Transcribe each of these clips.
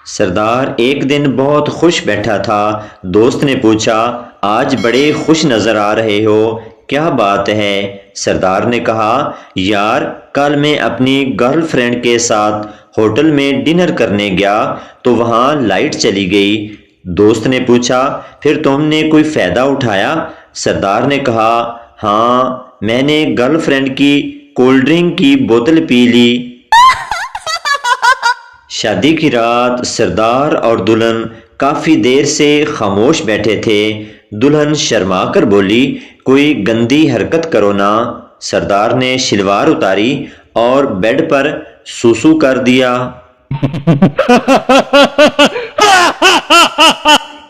سردار ایک دن بہت خوش بیٹھا تھا۔ دوست نے پوچھا، آج بڑے خوش نظر آ رہے ہو، کیا بات ہے؟ سردار نے کہا، یار کل میں اپنی گرل فرینڈ کے ساتھ ہوٹل میں ڈنر کرنے گیا تو وہاں لائٹ چلی گئی۔ دوست نے پوچھا، پھر تم نے کوئی فائدہ اٹھایا؟ سردار نے کہا، ہاں میں نے گرل فرینڈ کی کولڈ ڈرنک کی بوتل پی لی۔ شادی کی رات سردار اور دلہن کافی دیر سے خاموش بیٹھے تھے۔ دلہن شرما کر بولی، کوئی گندی حرکت کرو نا۔ سردار نے شلوار اتاری اور بیڈ پر سوسو کر دیا۔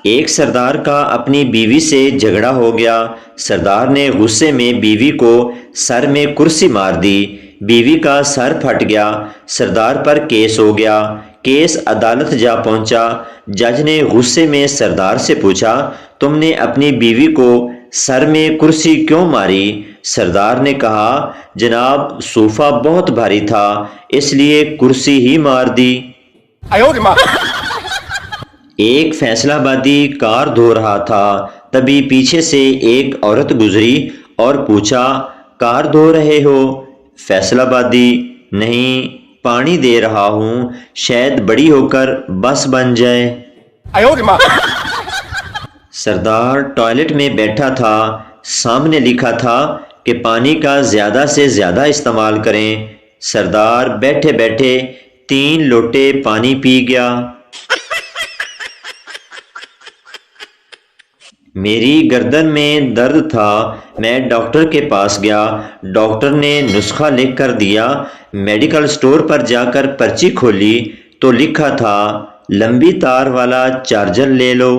ایک سردار کا اپنی بیوی سے جھگڑا ہو گیا۔ سردار نے غصے میں بیوی کو سر میں کرسی مار دی۔ بیوی کا سر پھٹ گیا۔ سردار پر کیس ہو گیا۔ کیس عدالت جا پہنچا۔ جج نے غصے میں سردار سے پوچھا، تم نے اپنی بیوی کو سر میں کرسی کیوں ماری؟ سردار نے کہا، جناب صوفہ بہت بھاری تھا اس لیے کرسی ہی مار دی۔ ایک فیصلہ آبادی کار دھو رہا تھا، تبھی پیچھے سے ایک عورت گزری اور پوچھا، کار دھو رہے ہو؟ فیصلہ آبادی، نہیں پانی دے رہا ہوں، شاید بڑی ہو کر بس بن جائے۔ سردار ٹوائلٹ میں بیٹھا تھا، سامنے لکھا تھا کہ پانی کا زیادہ سے زیادہ استعمال کریں۔ سردار بیٹھے بیٹھے 3 لوٹے پانی پی گیا۔ میری گردن میں درد تھا، میں ڈاکٹر کے پاس گیا۔ ڈاکٹر نے نسخہ لکھ کر دیا۔ میڈیکل سٹور پر جا کر پرچی کھولی تو لکھا تھا، لمبی تار والا چارجر لے لو۔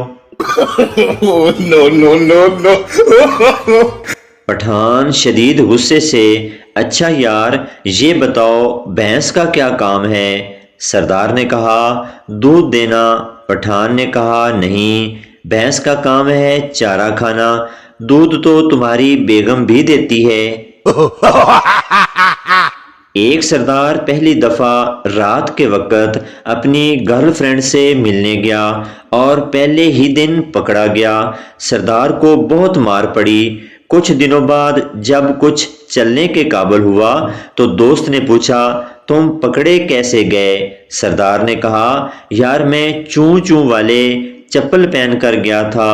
پٹھان شدید غصے سے، اچھا یار یہ بتاؤ بھینس کا کیا کام ہے؟ سردار نے کہا، دودھ دینا۔ پٹھان نے کہا، نہیں بھینس کا کام ہے چارہ کھانا، دودھ تو تمہاری بیگم بھی دیتی ہے۔ ایک سردار پہلی دفعہ رات کے وقت اپنی گرل فرینڈ سے ملنے گیا اور پہلے ہی دن پکڑا گیا۔ سردار کو بہت مار پڑی۔ کچھ دنوں بعد جب کچھ چلنے کے قابل ہوا تو دوست نے پوچھا، تم پکڑے کیسے گئے؟ سردار نے کہا، یار میں چوں چوں والے چپل پہن کر گیا تھا۔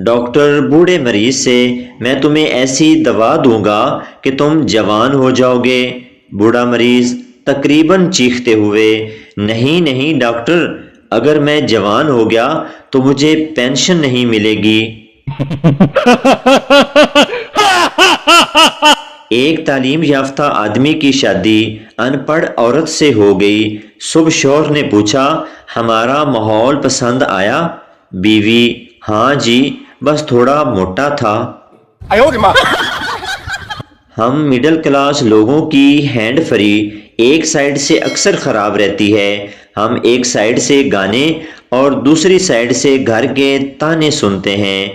ڈاکٹر بوڑھے مریض سے، میں تمہیں ایسی دوا دوں گا کہ تم جوان ہو جاؤ گے۔ بوڑھا مریض تقریباً چیختے ہوئے، نہیں نہیں ڈاکٹر، اگر میں جوان ہو گیا تو مجھے پینشن نہیں ملے گی۔ ایک تعلیم یافتہ آدمی کی شادی ان پڑھ عورت سے ہو گئی۔ صبح شوہر نے پوچھا، ہمارا ماحول پسند آیا؟ بیوی، ہاں جی بس تھوڑا موٹا تھا۔ ہم مڈل کلاس لوگوں کی ہینڈ فری ایک سائیڈ سے اکثر خراب رہتی ہے۔ ہم ایک سائیڈ سے گانے اور دوسری سائیڈ سے گھر کے تانے سنتے ہیں۔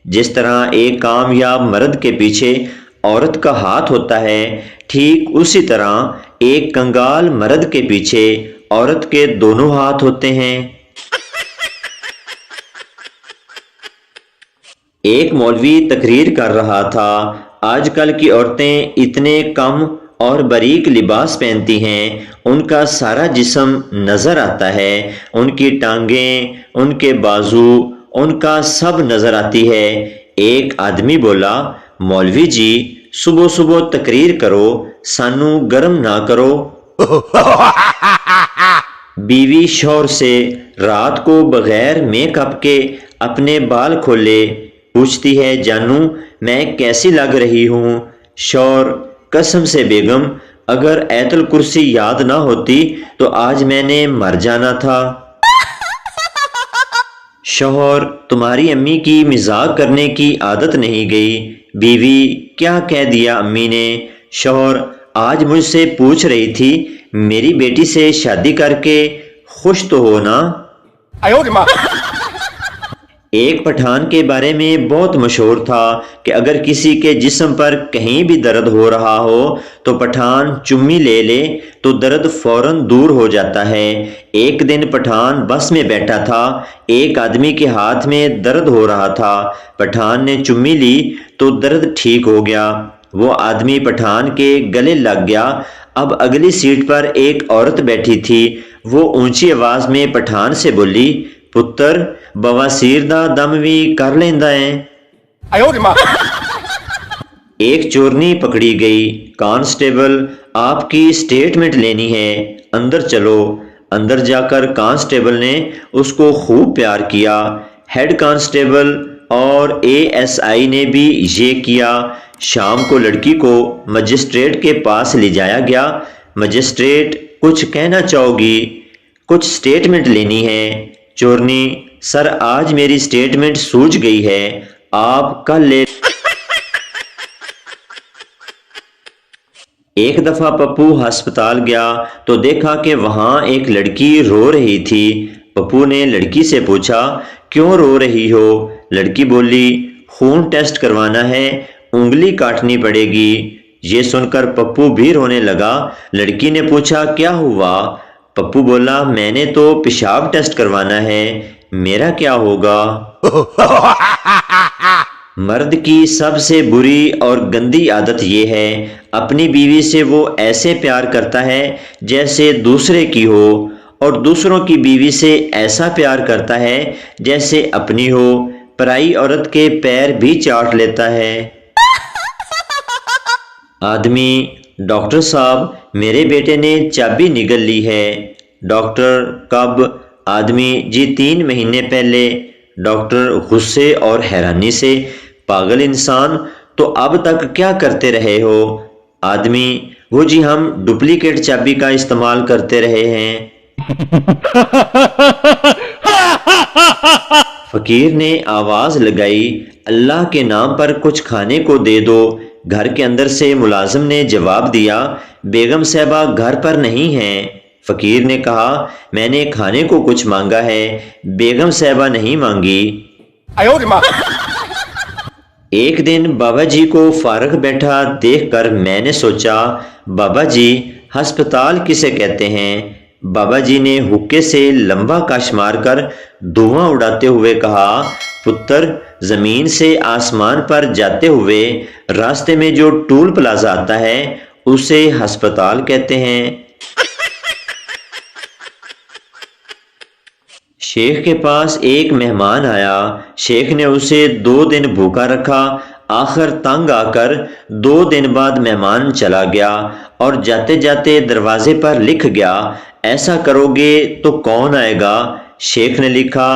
جس طرح ایک کامیاب مرد کے پیچھے عورت کا ہاتھ ہوتا ہے، ٹھیک اسی طرح ایک کنگال مرد کے پیچھے عورت کے دونوں ہاتھ ہوتے ہیں۔ ایک مولوی تقریر کر رہا تھا، آج کل کی عورتیں اتنے کم اور باریک لباس پہنتی ہیں، ان کا سارا جسم نظر آتا ہے، ان کی ٹانگیں، ان کے بازو، ان کا سب نظر آتی ہے۔ ایک آدمی بولا، مولوی جی صبح صبح تقریر کرو، سانو گرم نہ کرو۔ بیوی شوہر سے رات کو بغیر میک اپ کے اپنے بال کھولے پوچھتی ہے، جانو میں کیسی لگ رہی ہوں؟ شوہر، قسم سے بیگم اگر آیت الکرسی یاد نہ ہوتی تو آج میں نے مر جانا تھا۔ شوہر، تمہاری امی کی مذاق کرنے کی عادت نہیں گئی۔ بیوی، کیا کہہ دیا امی نے؟ شوہر، آج مجھ سے پوچھ رہی تھی، میری بیٹی سے شادی کر کے خوش تو ہو نا؟ ایک پٹھان کے بارے میں بہت مشہور تھا کہ اگر کسی کے جسم پر کہیں بھی درد ہو رہا ہو تو پٹھان چمی لے لے تو درد فوراً دور ہو جاتا ہے۔ ایک دن پٹھان بس میں بیٹھا تھا، ایک آدمی کے ہاتھ میں درد ہو رہا تھا، پٹھان نے چمی لی تو درد ٹھیک ہو گیا۔ وہ آدمی پٹھان کے گلے لگ گیا۔ اب اگلی سیٹ پر ایک عورت بیٹھی تھی، وہ اونچی آواز میں پٹھان سے بولی، پتر بواسیر دا دم بھی کر لیندا ہے۔ ایک چورنی پکڑی گئی۔ کانسٹیبل آپ کی سٹیٹمنٹ لینی ہے، اندر چلو۔ اندر جا کر کانسٹیبل نے اس کو خوب پیار کیا۔ ہیڈ کانسٹیبل اور اے ایس آئی نے بھی یہ کیا۔ شام کو لڑکی کو مجسٹریٹ کے پاس لے جایا گیا۔ مجسٹریٹ، کچھ کہنا چاہو گی؟ کچھ سٹیٹمنٹ لینی ہے۔ چورنی، سر آج میری سٹیٹمنٹ سوج گئی ہے، آپ کل لے۔ ایک دفعہ پپو ہسپتال گیا تو دیکھا کہ وہاں ایک لڑکی رو رہی تھی۔ پپو نے لڑکی سے پوچھا، کیوں رو رہی ہو؟ لڑکی بولی، خون ٹیسٹ کروانا ہے، انگلی کاٹنی پڑے گی۔ یہ سن کر پپو بھی رونے لگا۔ لڑکی نے پوچھا، کیا ہوا؟ پپو بولا، میں نے تو پیشاب ٹیسٹ کروانا ہے، میرا کیا ہوگا؟ مرد کی سب سے بری اور گندی عادت یہ ہے، اپنی بیوی سے وہ ایسے پیار کرتا ہے جیسے دوسرے کی ہو، اور دوسروں کی بیوی سے ایسا پیار کرتا ہے جیسے اپنی ہو۔ پرائی عورت کے پیر بھی چاٹ لیتا ہے۔ آدمی، ڈاکٹر صاحب میرے بیٹے نے چابی نگل لی ہے۔ ڈاکٹر، کب؟ آدمی، جی 3 مہینے پہلے۔ ڈاکٹر غصے اور حیرانی سے، پاگل انسان، تو اب تک کیا کرتے رہے ہو؟ آدمی، وہ جی ہم ڈپلیکیٹ چابی کا استعمال کرتے رہے ہیں۔ فقیر نے آواز لگائی، اللہ کے نام پر کچھ کھانے کو دے دو۔ گھر کے اندر سے ملازم نے جواب دیا، بیگم صاحبہ گھر پر نہیں ہیں۔ فقیر نے کہا، میں نے کھانے کو کچھ مانگا ہے، بیگم صاحبہ نہیں مانگی۔ ایک دن بابا جی کو فارغ بیٹھا دیکھ کر میں نے سوچا، بابا جی ہسپتال کسے کہتے ہیں؟ بابا جی نے حکے سے لمبا کش مار کر دھواں اڑاتے ہوئے کہا، پتر زمین سے آسمان پر جاتے ہوئے راستے میں جو ٹول پلازا آتا ہے اسے ہسپتال کہتے ہیں۔ شیخ کے پاس ایک مہمان آیا۔ شیخ نے اسے 2 دن بھوکا رکھا۔ آخر تنگ آ کر 2 دن بعد مہمان چلا گیا اور جاتے جاتے دروازے پر لکھ گیا، ایسا کرو گے تو کون آئے گا؟ شیخ نے لکھا،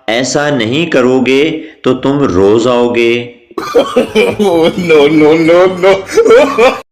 ایسا نہیں کرو گے تو تم روز آؤ گے۔